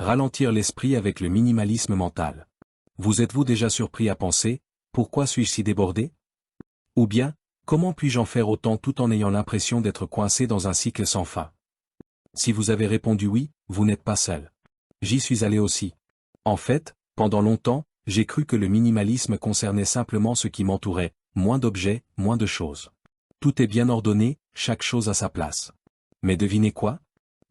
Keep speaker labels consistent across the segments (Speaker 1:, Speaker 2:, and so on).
Speaker 1: Ralentir l'esprit avec le minimalisme mental. Vous êtes-vous déjà surpris à penser, pourquoi suis-je si débordé? Ou bien, comment puis-je en faire autant tout en ayant l'impression d'être coincé dans un cycle sans fin? Si vous avez répondu oui, vous n'êtes pas seul. J'y suis allé aussi. En fait, pendant longtemps, j'ai cru que le minimalisme concernait simplement ce qui m'entourait, moins d'objets, moins de choses. Tout est bien ordonné, chaque chose à sa place. Mais devinez quoi?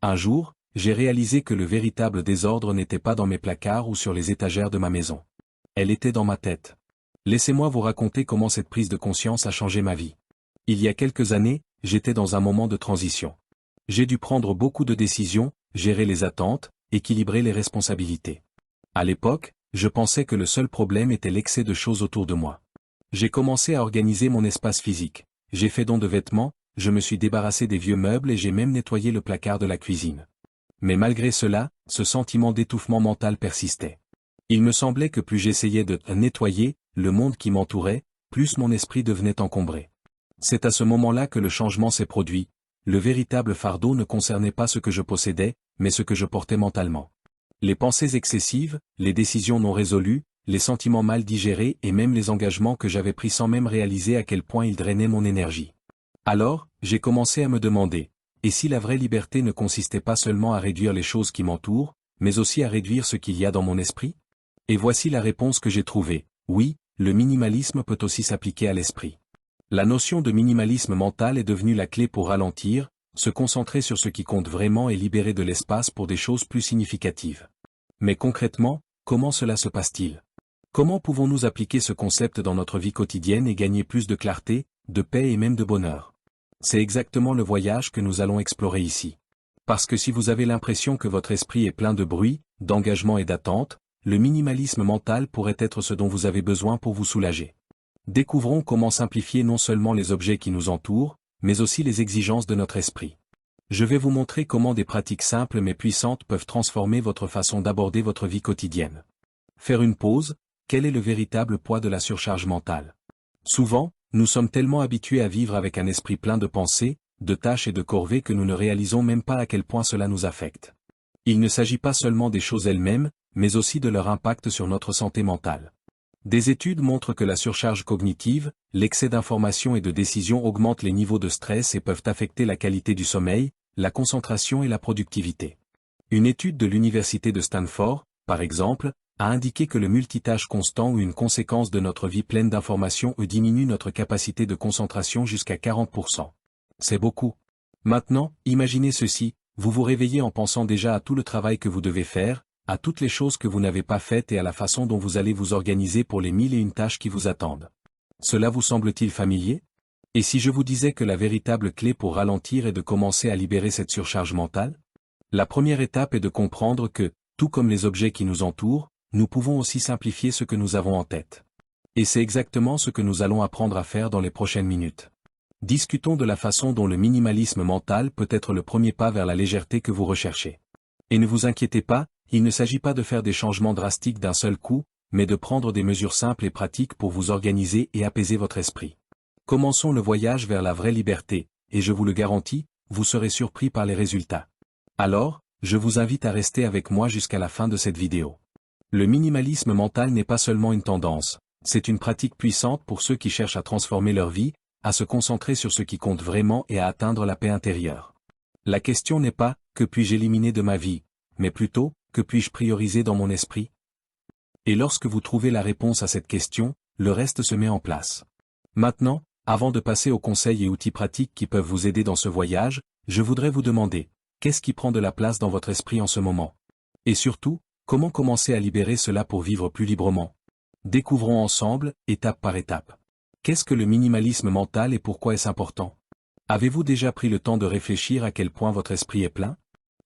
Speaker 1: Un jour, j'ai réalisé que le véritable désordre n'était pas dans mes placards ou sur les étagères de ma maison. Elle était dans ma tête. Laissez-moi vous raconter comment cette prise de conscience a changé ma vie. Il y a quelques années, j'étais dans un moment de transition. J'ai dû prendre beaucoup de décisions, gérer les attentes, équilibrer les responsabilités. À l'époque, je pensais que le seul problème était l'excès de choses autour de moi. J'ai commencé à organiser mon espace physique. J'ai fait don de vêtements, je me suis débarrassé des vieux meubles et j'ai même nettoyé le placard de la cuisine. Mais malgré cela, ce sentiment d'étouffement mental persistait. Il me semblait que plus j'essayais de nettoyer le monde qui m'entourait, plus mon esprit devenait encombré. C'est à ce moment-là que le changement s'est produit. Le véritable fardeau ne concernait pas ce que je possédais, mais ce que je portais mentalement. Les pensées excessives, les décisions non résolues, les sentiments mal digérés et même les engagements que j'avais pris sans même réaliser à quel point ils drainaient mon énergie. Alors, j'ai commencé à me demander, et si la vraie liberté ne consistait pas seulement à réduire les choses qui m'entourent, mais aussi à réduire ce qu'il y a dans mon esprit? Et voici la réponse que j'ai trouvée. Oui, le minimalisme peut aussi s'appliquer à l'esprit. La notion de minimalisme mental est devenue la clé pour ralentir, se concentrer sur ce qui compte vraiment et libérer de l'espace pour des choses plus significatives. Mais concrètement, comment cela se passe-t-il? Comment pouvons-nous appliquer ce concept dans notre vie quotidienne et gagner plus de clarté, de paix et même de bonheur? C'est exactement le voyage que nous allons explorer ici. Parce que si vous avez l'impression que votre esprit est plein de bruit, d'engagement et d'attente, le minimalisme mental pourrait être ce dont vous avez besoin pour vous soulager. Découvrons comment simplifier non seulement les objets qui nous entourent, mais aussi les exigences de notre esprit. Je vais vous montrer comment des pratiques simples mais puissantes peuvent transformer votre façon d'aborder votre vie quotidienne. Faire une pause, quel est le véritable poids de la surcharge mentale? Souvent, nous sommes tellement habitués à vivre avec un esprit plein de pensées, de tâches et de corvées que nous ne réalisons même pas à quel point cela nous affecte. Il ne s'agit pas seulement des choses elles-mêmes, mais aussi de leur impact sur notre santé mentale. Des études montrent que la surcharge cognitive, l'excès d'informations et de décisions augmentent les niveaux de stress et peuvent affecter la qualité du sommeil, la concentration et la productivité. Une étude de l'université de Stanford, par exemple, a indiqué que le multitâche constant ou une conséquence de notre vie pleine d'informations diminue notre capacité de concentration jusqu'à 40%. C'est beaucoup. Maintenant, imaginez ceci, vous vous réveillez en pensant déjà à tout le travail que vous devez faire, à toutes les choses que vous n'avez pas faites et à la façon dont vous allez vous organiser pour les 1001 tâches qui vous attendent. Cela vous semble-t-il familier? Et si je vous disais que la véritable clé pour ralentir est de commencer à libérer cette surcharge mentale? La première étape est de comprendre que, tout comme les objets qui nous entourent, nous pouvons aussi simplifier ce que nous avons en tête. Et c'est exactement ce que nous allons apprendre à faire dans les prochaines minutes. Discutons de la façon dont le minimalisme mental peut être le premier pas vers la légèreté que vous recherchez. Et ne vous inquiétez pas, il ne s'agit pas de faire des changements drastiques d'un seul coup, mais de prendre des mesures simples et pratiques pour vous organiser et apaiser votre esprit. Commençons le voyage vers la vraie liberté, et je vous le garantis, vous serez surpris par les résultats. Alors, je vous invite à rester avec moi jusqu'à la fin de cette vidéo. Le minimalisme mental n'est pas seulement une tendance, c'est une pratique puissante pour ceux qui cherchent à transformer leur vie, à se concentrer sur ce qui compte vraiment et à atteindre la paix intérieure. La question n'est pas « que puis-je éliminer de ma vie ?» mais plutôt « que puis-je prioriser dans mon esprit ?» Et lorsque vous trouvez la réponse à cette question, le reste se met en place. Maintenant, avant de passer aux conseils et outils pratiques qui peuvent vous aider dans ce voyage, je voudrais vous demander, qu'est-ce qui prend de la place dans votre esprit en ce moment? Et surtout, comment commencer à libérer cela pour vivre plus librement? Découvrons ensemble, étape par étape. Qu'est-ce que le minimalisme mental et pourquoi est-ce important? Avez-vous déjà pris le temps de réfléchir à quel point votre esprit est plein?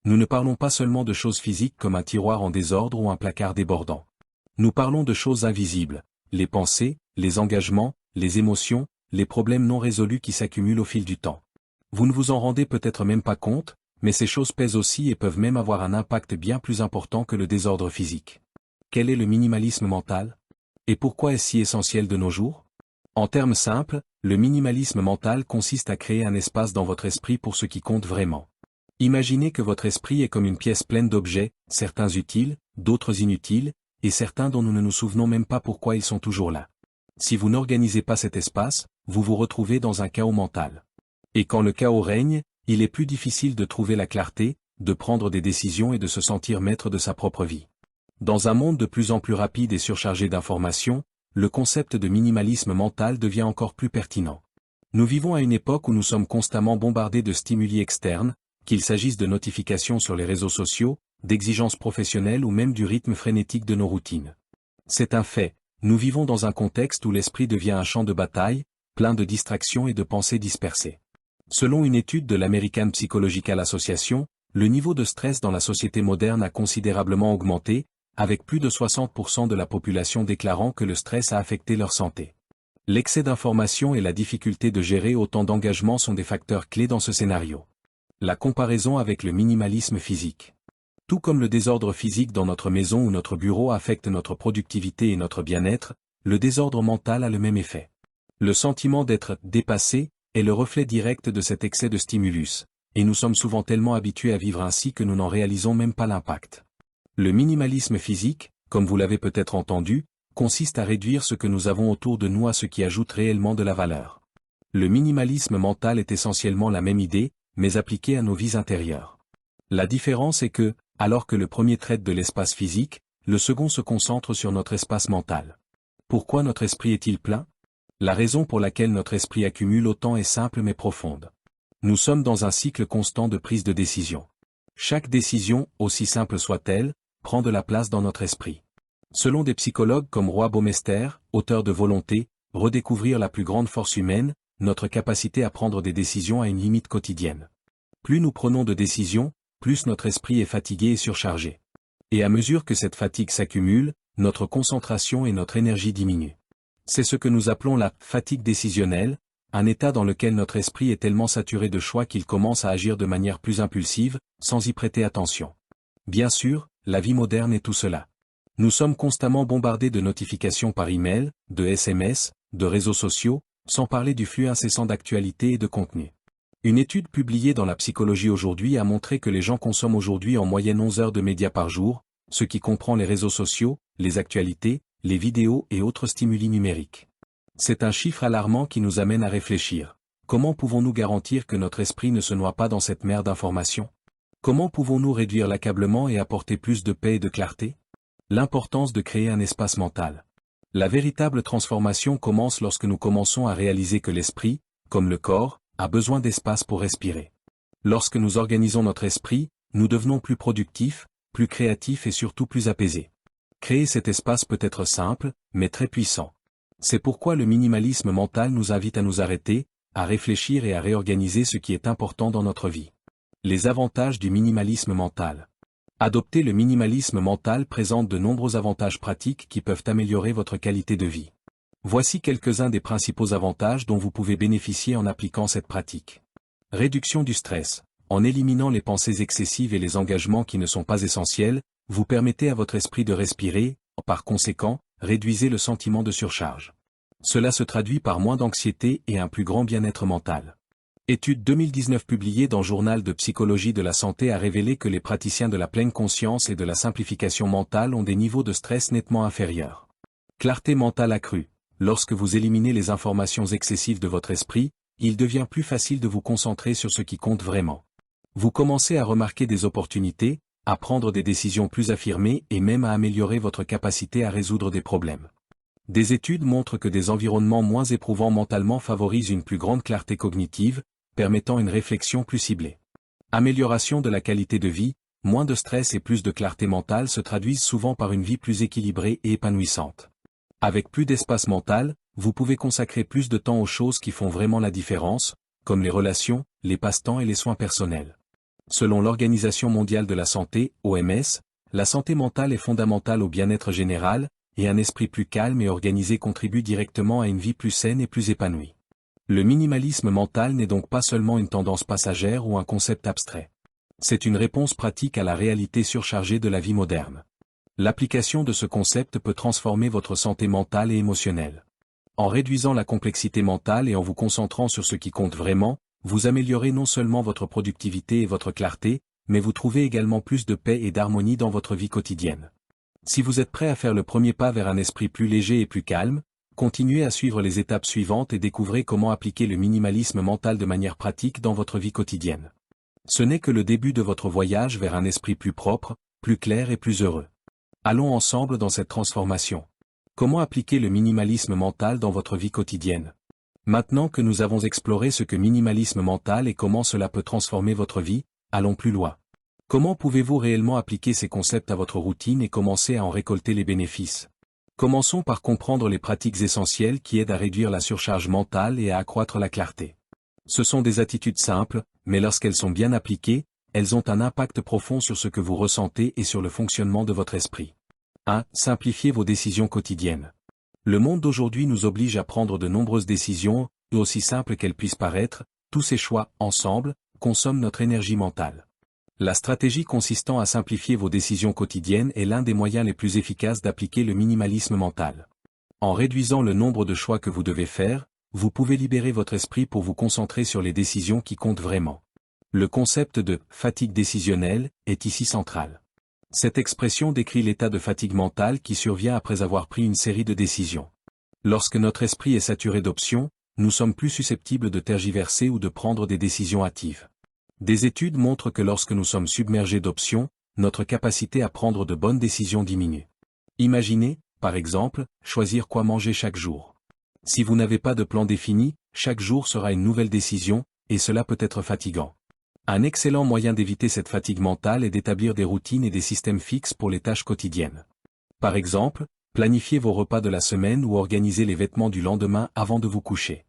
Speaker 1: Nous ne parlons pas seulement de choses physiques comme un tiroir en désordre ou un placard débordant. Nous parlons de choses invisibles, les pensées, les engagements, les émotions, les problèmes non résolus qui s'accumulent au fil du temps. Vous ne vous en rendez peut-être même pas compte, mais ces choses pèsent aussi et peuvent même avoir un impact bien plus important que le désordre physique. Quel est le minimalisme mental? Et pourquoi est-ce si essentiel de nos jours? En termes simples, le minimalisme mental consiste à créer un espace dans votre esprit pour ce qui compte vraiment. Imaginez que votre esprit est comme une pièce pleine d'objets, certains utiles, d'autres inutiles, et certains dont nous ne nous souvenons même pas pourquoi ils sont toujours là. Si vous n'organisez pas cet espace, vous vous retrouvez dans un chaos mental. Et quand le chaos règne, il est plus difficile de trouver la clarté, de prendre des décisions et de se sentir maître de sa propre vie. Dans un monde de plus en plus rapide et surchargé d'informations, le concept de minimalisme mental devient encore plus pertinent. Nous vivons à une époque où nous sommes constamment bombardés de stimuli externes, qu'il s'agisse de notifications sur les réseaux sociaux, d'exigences professionnelles ou même du rythme frénétique de nos routines. C'est un fait, nous vivons dans un contexte où l'esprit devient un champ de bataille, plein de distractions et de pensées dispersées. Selon une étude de l'American Psychological Association, le niveau de stress dans la société moderne a considérablement augmenté, avec plus de 60% de la population déclarant que le stress a affecté leur santé. L'excès d'informations et la difficulté de gérer autant d'engagements sont des facteurs clés dans ce scénario. La comparaison avec le minimalisme physique. Tout comme le désordre physique dans notre maison ou notre bureau affecte notre productivité et notre bien-être, le désordre mental a le même effet. Le sentiment d'être dépassé est le reflet direct de cet excès de stimulus, et nous sommes souvent tellement habitués à vivre ainsi que nous n'en réalisons même pas l'impact. Le minimalisme physique, comme vous l'avez peut-être entendu, consiste à réduire ce que nous avons autour de nous à ce qui ajoute réellement de la valeur. Le minimalisme mental est essentiellement la même idée, mais appliquée à nos vies intérieures. La différence est que, alors que le premier traite de l'espace physique, le second se concentre sur notre espace mental. Pourquoi notre esprit est-il plein? La raison pour laquelle notre esprit accumule autant est simple mais profonde. Nous sommes dans un cycle constant de prise de décision. Chaque décision, aussi simple soit-elle, prend de la place dans notre esprit. Selon des psychologues comme Roy Baumeister, auteur de Volonté, redécouvrir la plus grande force humaine, notre capacité à prendre des décisions a une limite quotidienne. Plus nous prenons de décisions, plus notre esprit est fatigué et surchargé. Et à mesure que cette fatigue s'accumule, notre concentration et notre énergie diminuent. C'est ce que nous appelons la fatigue décisionnelle, un état dans lequel notre esprit est tellement saturé de choix qu'il commence à agir de manière plus impulsive, sans y prêter attention. Bien sûr, la vie moderne est tout cela. Nous sommes constamment bombardés de notifications par email, de SMS, de réseaux sociaux, sans parler du flux incessant d'actualités et de contenu. Une étude publiée dans la Psychologie aujourd'hui a montré que les gens consomment aujourd'hui en moyenne 11 heures de médias par jour, ce qui comprend les réseaux sociaux, les actualités, les vidéos et autres stimuli numériques. C'est un chiffre alarmant qui nous amène à réfléchir. Comment pouvons-nous garantir que notre esprit ne se noie pas dans cette mer d'informations? Comment pouvons-nous réduire l'accablement et apporter plus de paix et de clarté? L'importance de créer un espace mental. La véritable transformation commence lorsque nous commençons à réaliser que l'esprit, comme le corps, a besoin d'espace pour respirer. Lorsque nous organisons notre esprit, nous devenons plus productifs, plus créatifs et surtout plus apaisés. Créer cet espace peut être simple, mais très puissant. C'est pourquoi le minimalisme mental nous invite à nous arrêter, à réfléchir et à réorganiser ce qui est important dans notre vie. Les avantages du minimalisme mental. Adopter le minimalisme mental présente de nombreux avantages pratiques qui peuvent améliorer votre qualité de vie. Voici quelques-uns des principaux avantages dont vous pouvez bénéficier en appliquant cette pratique. Réduction du stress. En éliminant les pensées excessives et les engagements qui ne sont pas essentiels, vous permettez à votre esprit de respirer, par conséquent, réduisez le sentiment de surcharge. Cela se traduit par moins d'anxiété et un plus grand bien-être mental. Étude 2019 publiée dans Journal de Psychologie de la Santé a révélé que les praticiens de la pleine conscience et de la simplification mentale ont des niveaux de stress nettement inférieurs. Clarté mentale accrue. Lorsque vous éliminez les informations excessives de votre esprit, il devient plus facile de vous concentrer sur ce qui compte vraiment. Vous commencez à remarquer des opportunités, à prendre des décisions plus affirmées et même à améliorer votre capacité à résoudre des problèmes. Des études montrent que des environnements moins éprouvants mentalement favorisent une plus grande clarté cognitive, permettant une réflexion plus ciblée. Amélioration de la qualité de vie, moins de stress et plus de clarté mentale se traduisent souvent par une vie plus équilibrée et épanouissante. Avec plus d'espace mental, vous pouvez consacrer plus de temps aux choses qui font vraiment la différence, comme les relations, les passe-temps et les soins personnels. Selon l'Organisation mondiale de la santé, OMS, la santé mentale est fondamentale au bien-être général, et un esprit plus calme et organisé contribue directement à une vie plus saine et plus épanouie. Le minimalisme mental n'est donc pas seulement une tendance passagère ou un concept abstrait. C'est une réponse pratique à la réalité surchargée de la vie moderne. L'application de ce concept peut transformer votre santé mentale et émotionnelle. En réduisant la complexité mentale et en vous concentrant sur ce qui compte vraiment, vous améliorez non seulement votre productivité et votre clarté, mais vous trouvez également plus de paix et d'harmonie dans votre vie quotidienne. Si vous êtes prêt à faire le premier pas vers un esprit plus léger et plus calme, continuez à suivre les étapes suivantes et découvrez comment appliquer le minimalisme mental de manière pratique dans votre vie quotidienne. Ce n'est que le début de votre voyage vers un esprit plus propre, plus clair et plus heureux. Allons ensemble dans cette transformation. Comment appliquer le minimalisme mental dans votre vie quotidienne? Maintenant que nous avons exploré ce que minimalisme mental et comment cela peut transformer votre vie, allons plus loin. Comment pouvez-vous réellement appliquer ces concepts à votre routine et commencer à en récolter les bénéfices? Commençons par comprendre les pratiques essentielles qui aident à réduire la surcharge mentale et à accroître la clarté. Ce sont des attitudes simples, mais lorsqu'elles sont bien appliquées, elles ont un impact profond sur ce que vous ressentez et sur le fonctionnement de votre esprit. 1. Simplifiez vos décisions quotidiennes. Le monde d'aujourd'hui nous oblige à prendre de nombreuses décisions, et aussi simples qu'elles puissent paraître, tous ces choix, ensemble, consomment notre énergie mentale. La stratégie consistant à simplifier vos décisions quotidiennes est l'un des moyens les plus efficaces d'appliquer le minimalisme mental. En réduisant le nombre de choix que vous devez faire, vous pouvez libérer votre esprit pour vous concentrer sur les décisions qui comptent vraiment. Le concept de « fatigue décisionnelle » est ici central. Cette expression décrit l'état de fatigue mentale qui survient après avoir pris une série de décisions. Lorsque notre esprit est saturé d'options, nous sommes plus susceptibles de tergiverser ou de prendre des décisions hâtives. Des études montrent que lorsque nous sommes submergés d'options, notre capacité à prendre de bonnes décisions diminue. Imaginez, par exemple, choisir quoi manger chaque jour. Si vous n'avez pas de plan défini, chaque jour sera une nouvelle décision, et cela peut être fatigant. Un excellent moyen d'éviter cette fatigue mentale est d'établir des routines et des systèmes fixes pour les tâches quotidiennes. Par exemple, planifiez vos repas de la semaine ou organisez les vêtements du lendemain avant de vous coucher.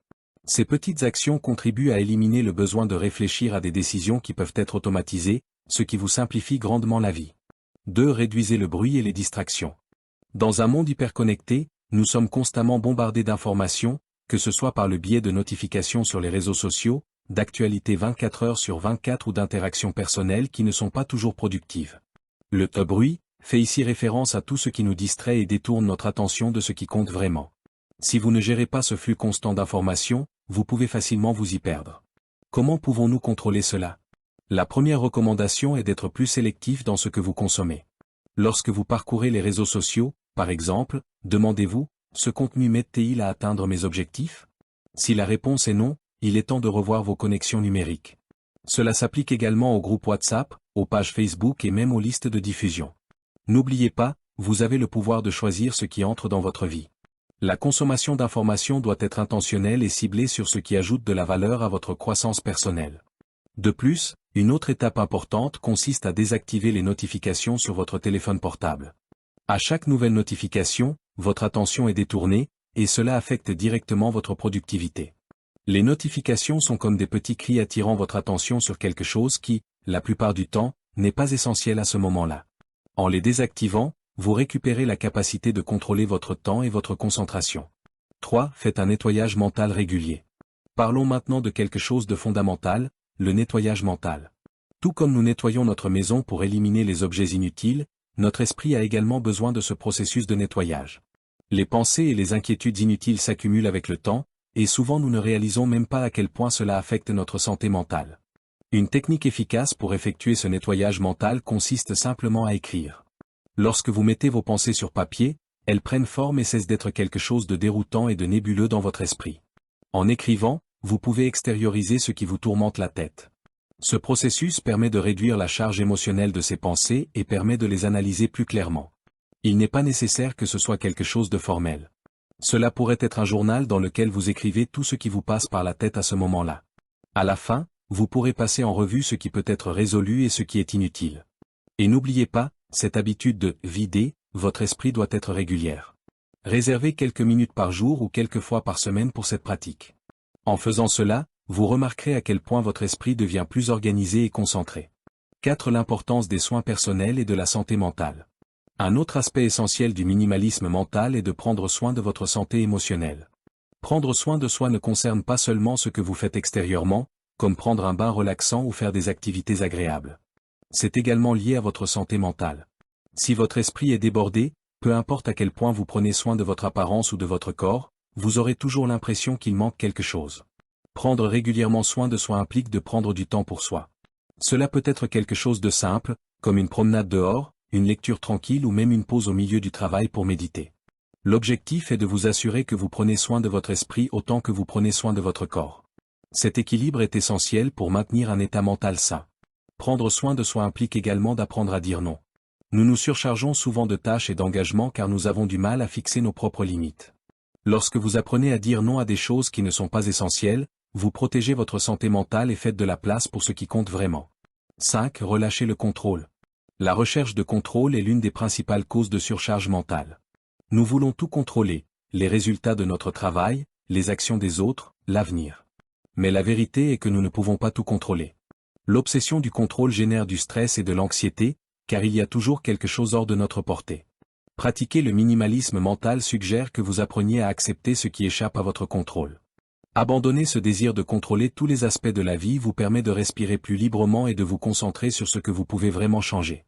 Speaker 1: Ces petites actions contribuent à éliminer le besoin de réfléchir à des décisions qui peuvent être automatisées, ce qui vous simplifie grandement la vie. 2. Réduisez le bruit et les distractions. Dans un monde hyperconnecté, nous sommes constamment bombardés d'informations, que ce soit par le biais de notifications sur les réseaux sociaux, d'actualités 24 heures sur 24 ou d'interactions personnelles qui ne sont pas toujours productives. Le bruit fait ici référence à tout ce qui nous distrait et détourne notre attention de ce qui compte vraiment. Si vous ne gérez pas ce flux constant d'informations, vous pouvez facilement vous y perdre. Comment pouvons-nous contrôler cela? La première recommandation est d'être plus sélectif dans ce que vous consommez. Lorsque vous parcourez les réseaux sociaux, par exemple, demandez-vous, ce contenu m'aide-t-il à atteindre mes objectifs? Si la réponse est non, il est temps de revoir vos connexions numériques. Cela s'applique également aux groupes WhatsApp, aux pages Facebook et même aux listes de diffusion. N'oubliez pas, vous avez le pouvoir de choisir ce qui entre dans votre vie. La consommation d'informations doit être intentionnelle et ciblée sur ce qui ajoute de la valeur à votre croissance personnelle. De plus, une autre étape importante consiste à désactiver les notifications sur votre téléphone portable. À chaque nouvelle notification, votre attention est détournée, et cela affecte directement votre productivité. Les notifications sont comme des petits cris attirant votre attention sur quelque chose qui, la plupart du temps, n'est pas essentiel à ce moment-là. En les désactivant, vous récupérez la capacité de contrôler votre temps et votre concentration. 3. Faites un nettoyage mental régulier. Parlons maintenant de quelque chose de fondamental, le nettoyage mental. Tout comme nous nettoyons notre maison pour éliminer les objets inutiles, notre esprit a également besoin de ce processus de nettoyage. Les pensées et les inquiétudes inutiles s'accumulent avec le temps, et souvent nous ne réalisons même pas à quel point cela affecte notre santé mentale. Une technique efficace pour effectuer ce nettoyage mental consiste simplement à écrire. Lorsque vous mettez vos pensées sur papier, elles prennent forme et cessent d'être quelque chose de déroutant et de nébuleux dans votre esprit. En écrivant, vous pouvez extérioriser ce qui vous tourmente la tête. Ce processus permet de réduire la charge émotionnelle de ces pensées et permet de les analyser plus clairement. Il n'est pas nécessaire que ce soit quelque chose de formel. Cela pourrait être un journal dans lequel vous écrivez tout ce qui vous passe par la tête à ce moment-là. À la fin, vous pourrez passer en revue ce qui peut être résolu et ce qui est inutile. Et n'oubliez pas, cette habitude de « vider » votre esprit doit être régulière. Réservez quelques minutes par jour ou quelques fois par semaine pour cette pratique. En faisant cela, vous remarquerez à quel point votre esprit devient plus organisé et concentré. 4. L'importance des soins personnels et de la santé mentale. Un autre aspect essentiel du minimalisme mental est de prendre soin de votre santé émotionnelle. Prendre soin de soi ne concerne pas seulement ce que vous faites extérieurement, comme prendre un bain relaxant ou faire des activités agréables. C'est également lié à votre santé mentale. Si votre esprit est débordé, peu importe à quel point vous prenez soin de votre apparence ou de votre corps, vous aurez toujours l'impression qu'il manque quelque chose. Prendre régulièrement soin de soi implique de prendre du temps pour soi. Cela peut être quelque chose de simple, comme une promenade dehors, une lecture tranquille ou même une pause au milieu du travail pour méditer. L'objectif est de vous assurer que vous prenez soin de votre esprit autant que vous prenez soin de votre corps. Cet équilibre est essentiel pour maintenir un état mental sain. Prendre soin de soi implique également d'apprendre à dire non. Nous nous surchargeons souvent de tâches et d'engagements car nous avons du mal à fixer nos propres limites. Lorsque vous apprenez à dire non à des choses qui ne sont pas essentielles, vous protégez votre santé mentale et faites de la place pour ce qui compte vraiment. 5. Relâchez le contrôle. La recherche de contrôle est l'une des principales causes de surcharge mentale. Nous voulons tout contrôler, les résultats de notre travail, les actions des autres, l'avenir. Mais la vérité est que nous ne pouvons pas tout contrôler. L'obsession du contrôle génère du stress et de l'anxiété, car il y a toujours quelque chose hors de notre portée. Pratiquer le minimalisme mental suggère que vous appreniez à accepter ce qui échappe à votre contrôle. Abandonner ce désir de contrôler tous les aspects de la vie vous permet de respirer plus librement et de vous concentrer sur ce que vous pouvez vraiment changer.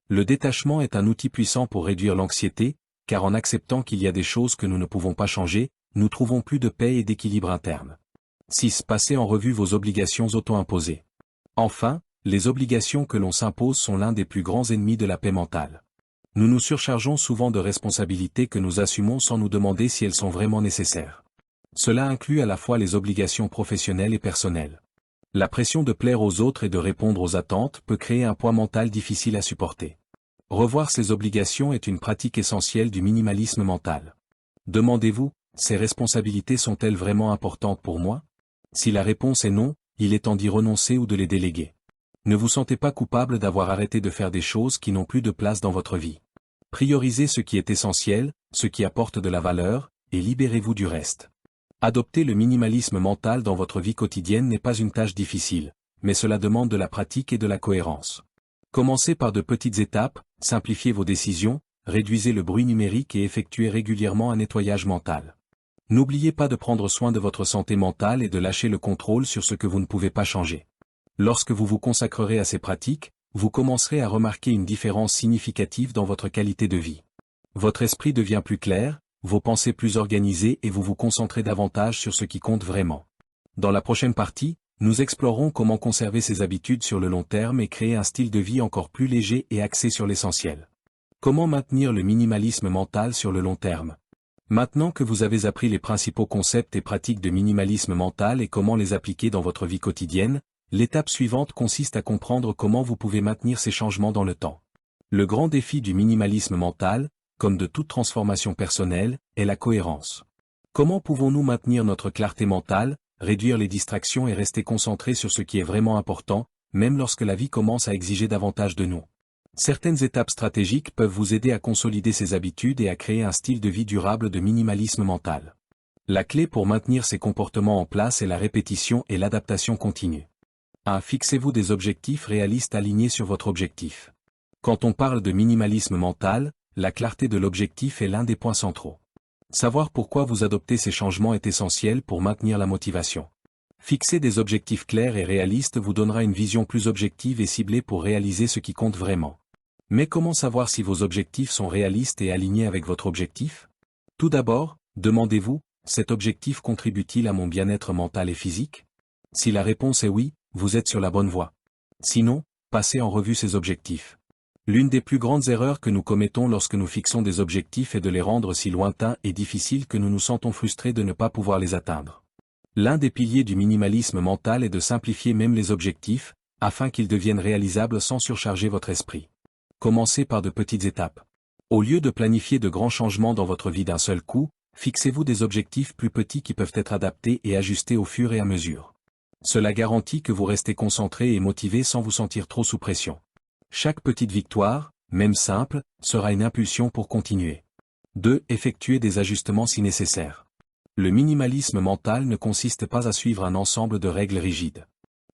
Speaker 1: Le détachement est un outil puissant pour réduire l'anxiété, car en acceptant qu'il y a des choses que nous ne pouvons pas changer, nous trouvons plus de paix et d'équilibre interne. 6. Passez en revue vos obligations auto-imposées. Enfin, les obligations que l'on s'impose sont l'un des plus grands ennemis de la paix mentale. Nous nous surchargeons souvent de responsabilités que nous assumons sans nous demander si elles sont vraiment nécessaires. Cela inclut à la fois les obligations professionnelles et personnelles. La pression de plaire aux autres et de répondre aux attentes peut créer un poids mental difficile à supporter. Revoir ces obligations est une pratique essentielle du minimalisme mental. Demandez-vous, ces responsabilités sont-elles vraiment importantes pour moi? Si la réponse est non, il est temps d'y renoncer ou de les déléguer. Ne vous sentez pas coupable d'avoir arrêté de faire des choses qui n'ont plus de place dans votre vie. Priorisez ce qui est essentiel, ce qui apporte de la valeur, et libérez-vous du reste. Adopter le minimalisme mental dans votre vie quotidienne n'est pas une tâche difficile, mais cela demande de la pratique et de la cohérence. Commencez par de petites étapes, simplifiez vos décisions, réduisez le bruit numérique et effectuez régulièrement un nettoyage mental. N'oubliez pas de prendre soin de votre santé mentale et de lâcher le contrôle sur ce que vous ne pouvez pas changer. Lorsque vous vous consacrerez à ces pratiques, vous commencerez à remarquer une différence significative dans votre qualité de vie. Votre esprit devient plus clair, vos pensées plus organisées et vous vous concentrez davantage sur ce qui compte vraiment. Dans la prochaine partie, nous explorerons comment conserver ces habitudes sur le long terme et créer un style de vie encore plus léger et axé sur l'essentiel. Comment maintenir le minimalisme mental sur le long terme? Maintenant que vous avez appris les principaux concepts et pratiques de minimalisme mental et comment les appliquer dans votre vie quotidienne, l'étape suivante consiste à comprendre comment vous pouvez maintenir ces changements dans le temps. Le grand défi du minimalisme mental, comme de toute transformation personnelle, est la cohérence. Comment pouvons-nous maintenir notre clarté mentale, réduire les distractions et rester concentrés sur ce qui est vraiment important, même lorsque la vie commence à exiger davantage de nous? Certaines étapes stratégiques peuvent vous aider à consolider ces habitudes et à créer un style de vie durable de minimalisme mental. La clé pour maintenir ces comportements en place est la répétition et l'adaptation continue. 1. Fixez-vous des objectifs réalistes alignés sur votre objectif. Quand on parle de minimalisme mental, la clarté de l'objectif est l'un des points centraux. Savoir pourquoi vous adoptez ces changements est essentiel pour maintenir la motivation. Fixer des objectifs clairs et réalistes vous donnera une vision plus objective et ciblée pour réaliser ce qui compte vraiment. Mais comment savoir si vos objectifs sont réalistes et alignés avec votre objectif? Tout d'abord, demandez-vous, cet objectif contribue-t-il à mon bien-être mental et physique? Si la réponse est oui, vous êtes sur la bonne voie. Sinon, passez en revue ces objectifs. L'une des plus grandes erreurs que nous commettons lorsque nous fixons des objectifs est de les rendre si lointains et difficiles que nous nous sentons frustrés de ne pas pouvoir les atteindre. L'un des piliers du minimalisme mental est de simplifier même les objectifs, afin qu'ils deviennent réalisables sans surcharger votre esprit. Commencez par de petites étapes. Au lieu de planifier de grands changements dans votre vie d'un seul coup, fixez-vous des objectifs plus petits qui peuvent être adaptés et ajustés au fur et à mesure. Cela garantit que vous restez concentré et motivé sans vous sentir trop sous pression. Chaque petite victoire, même simple, sera une impulsion pour continuer. 2. Effectuez des ajustements si nécessaire. Le minimalisme mental ne consiste pas à suivre un ensemble de règles rigides.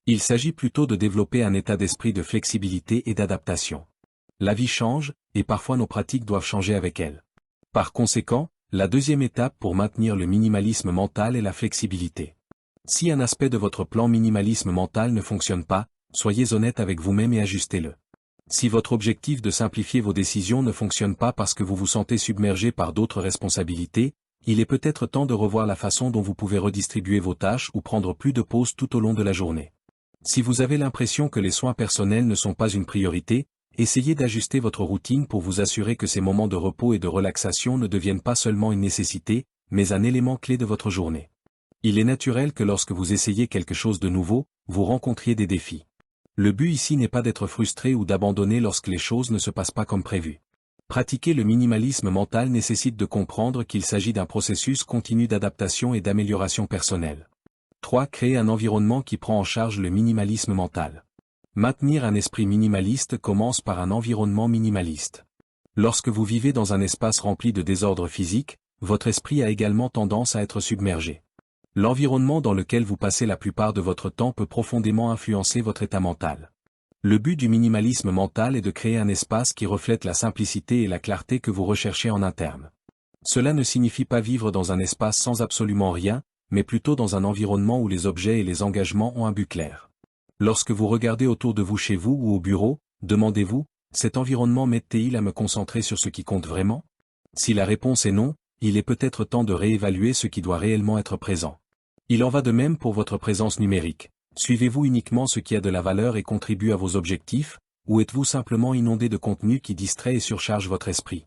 Speaker 1: Il s'agit plutôt de développer un état d'esprit de flexibilité et d'adaptation. La vie change, et parfois nos pratiques doivent changer avec elle. Par conséquent, la deuxième étape pour maintenir le minimalisme mental est la flexibilité. Si un aspect de votre plan minimalisme mental ne fonctionne pas, soyez honnête avec vous-même et ajustez-le. Si votre objectif de simplifier vos décisions ne fonctionne pas parce que vous vous sentez submergé par d'autres responsabilités, il est peut-être temps de revoir la façon dont vous pouvez redistribuer vos tâches ou prendre plus de pauses tout au long de la journée. Si vous avez l'impression que les soins personnels ne sont pas une priorité, essayez d'ajuster votre routine pour vous assurer que ces moments de repos et de relaxation ne deviennent pas seulement une nécessité, mais un élément clé de votre journée. Il est naturel que lorsque vous essayez quelque chose de nouveau, vous rencontriez des défis. Le but ici n'est pas d'être frustré ou d'abandonner lorsque les choses ne se passent pas comme prévu. Pratiquer le minimalisme mental nécessite de comprendre qu'il s'agit d'un processus continu d'adaptation et d'amélioration personnelle. 3. Créer un environnement qui prend en charge le minimalisme mental. Maintenir un esprit minimaliste commence par un environnement minimaliste. Lorsque vous vivez dans un espace rempli de désordre physique, votre esprit a également tendance à être submergé. L'environnement dans lequel vous passez la plupart de votre temps peut profondément influencer votre état mental. Le but du minimalisme mental est de créer un espace qui reflète la simplicité et la clarté que vous recherchez en interne. Cela ne signifie pas vivre dans un espace sans absolument rien, mais plutôt dans un environnement où les objets et les engagements ont un but clair. Lorsque vous regardez autour de vous chez vous ou au bureau, demandez-vous, cet environnement m'aide-t-il à me concentrer sur ce qui compte vraiment? Si la réponse est non, il est peut-être temps de réévaluer ce qui doit réellement être présent. Il en va de même pour votre présence numérique. Suivez-vous uniquement ce qui a de la valeur et contribue à vos objectifs, ou êtes-vous simplement inondé de contenu qui distrait et surcharge votre esprit?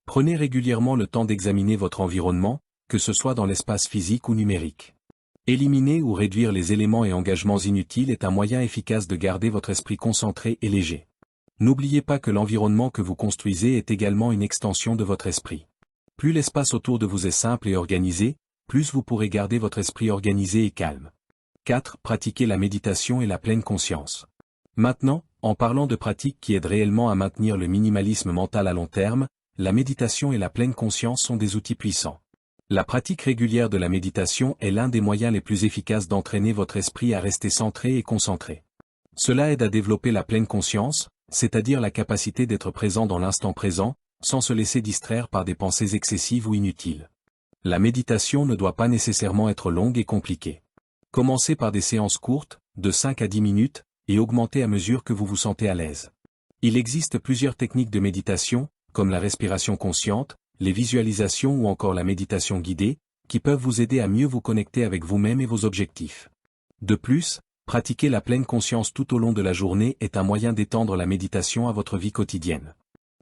Speaker 1: Prenez régulièrement le temps d'examiner votre environnement, que ce soit dans l'espace physique ou numérique. Éliminer ou réduire les éléments et engagements inutiles est un moyen efficace de garder votre esprit concentré et léger. N'oubliez pas que l'environnement que vous construisez est également une extension de votre esprit. Plus l'espace autour de vous est simple et organisé, plus vous pourrez garder votre esprit organisé et calme. 4. Pratiquer la méditation et la pleine conscience. Maintenant, en parlant de pratiques qui aident réellement à maintenir le minimalisme mental à long terme, la méditation et la pleine conscience sont des outils puissants. La pratique régulière de la méditation est l'un des moyens les plus efficaces d'entraîner votre esprit à rester centré et concentré. Cela aide à développer la pleine conscience, c'est-à-dire la capacité d'être présent dans l'instant présent, sans se laisser distraire par des pensées excessives ou inutiles. La méditation ne doit pas nécessairement être longue et compliquée. Commencez par des séances courtes, de 5 à 10 minutes, et augmentez à mesure que vous vous sentez à l'aise. Il existe plusieurs techniques de méditation, comme la respiration consciente, les visualisations ou encore la méditation guidée, qui peuvent vous aider à mieux vous connecter avec vous-même et vos objectifs. De plus, pratiquer la pleine conscience tout au long de la journée est un moyen d'étendre la méditation à votre vie quotidienne.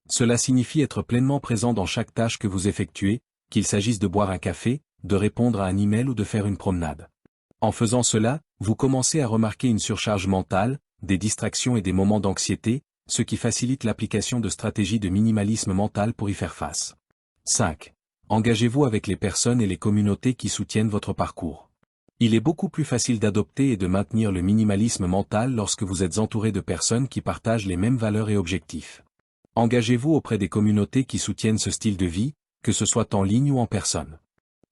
Speaker 1: Cela signifie être pleinement présent dans chaque tâche que vous effectuez, qu'il s'agisse de boire un café, de répondre à un email ou de faire une promenade. En faisant cela, vous commencez à remarquer une surcharge mentale, des distractions et des moments d'anxiété, ce qui facilite l'application de stratégies de minimalisme mental pour y faire face. 5. Engagez-vous avec les personnes et les communautés qui soutiennent votre parcours. Il est beaucoup plus facile d'adopter et de maintenir le minimalisme mental lorsque vous êtes entouré de personnes qui partagent les mêmes valeurs et objectifs. Engagez-vous auprès des communautés qui soutiennent ce style de vie, que ce soit en ligne ou en personne.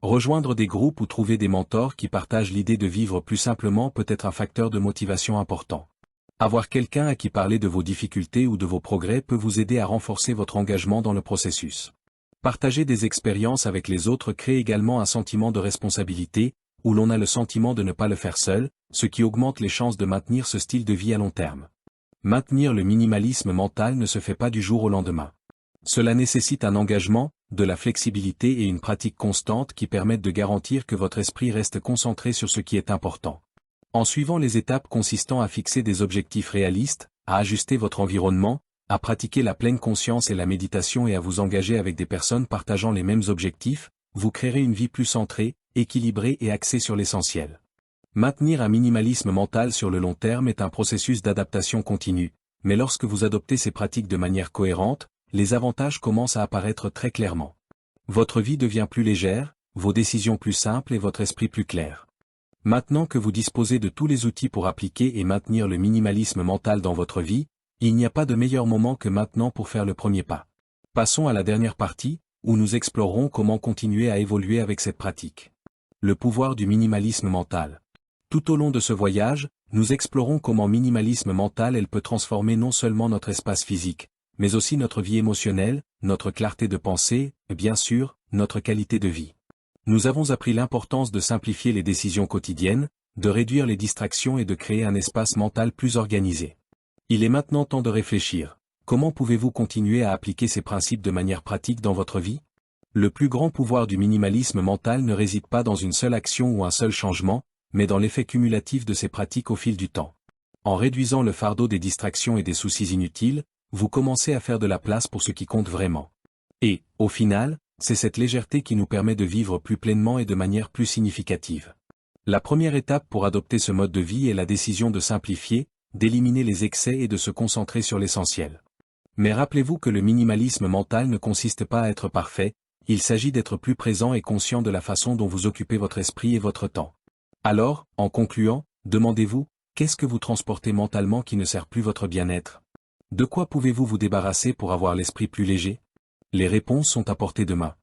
Speaker 1: Rejoindre des groupes ou trouver des mentors qui partagent l'idée de vivre plus simplement peut être un facteur de motivation important. Avoir quelqu'un à qui parler de vos difficultés ou de vos progrès peut vous aider à renforcer votre engagement dans le processus. Partager des expériences avec les autres crée également un sentiment de responsabilité, où l'on a le sentiment de ne pas le faire seul, ce qui augmente les chances de maintenir ce style de vie à long terme. Maintenir le minimalisme mental ne se fait pas du jour au lendemain. Cela nécessite un engagement, de la flexibilité et une pratique constante qui permettent de garantir que votre esprit reste concentré sur ce qui est important. En suivant les étapes consistant à fixer des objectifs réalistes, à ajuster votre environnement, à pratiquer la pleine conscience et la méditation et à vous engager avec des personnes partageant les mêmes objectifs, vous créerez une vie plus centrée, équilibrée et axée sur l'essentiel. Maintenir un minimalisme mental sur le long terme est un processus d'adaptation continue, mais lorsque vous adoptez ces pratiques de manière cohérente, les avantages commencent à apparaître très clairement. Votre vie devient plus légère, vos décisions plus simples et votre esprit plus clair. Maintenant que vous disposez de tous les outils pour appliquer et maintenir le minimalisme mental dans votre vie, il n'y a pas de meilleur moment que maintenant pour faire le premier pas. Passons à la dernière partie, où nous explorerons comment continuer à évoluer avec cette pratique. Le pouvoir du minimalisme mental. Tout au long de ce voyage, nous explorons comment minimalisme mental peut transformer non seulement notre espace physique, mais aussi notre vie émotionnelle, notre clarté de pensée, et bien sûr, notre qualité de vie. Nous avons appris l'importance de simplifier les décisions quotidiennes, de réduire les distractions et de créer un espace mental plus organisé. Il est maintenant temps de réfléchir. Comment pouvez-vous continuer à appliquer ces principes de manière pratique dans votre vie? Le plus grand pouvoir du minimalisme mental ne réside pas dans une seule action ou un seul changement, mais dans l'effet cumulatif de ces pratiques au fil du temps. En réduisant le fardeau des distractions et des soucis inutiles, vous commencez à faire de la place pour ce qui compte vraiment. Et, au final, c'est cette légèreté qui nous permet de vivre plus pleinement et de manière plus significative. La première étape pour adopter ce mode de vie est la décision de simplifier, d'éliminer les excès et de se concentrer sur l'essentiel. Mais rappelez-vous que le minimalisme mental ne consiste pas à être parfait, il s'agit d'être plus présent et conscient de la façon dont vous occupez votre esprit et votre temps. Alors, en concluant, demandez-vous, qu'est-ce que vous transportez mentalement qui ne sert plus votre bien-être? De quoi pouvez-vous vous débarrasser pour avoir l'esprit plus léger? Les réponses sont à portée de main.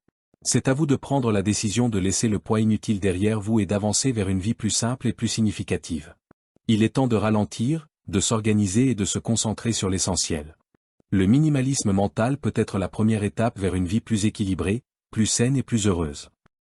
Speaker 1: C'est à vous de prendre la décision de laisser le poids inutile derrière vous et d'avancer vers une vie plus simple et plus significative. Il est temps de ralentir, de s'organiser et de se concentrer sur l'essentiel. Le minimalisme mental peut être la première étape vers une vie plus équilibrée, plus saine et plus heureuse.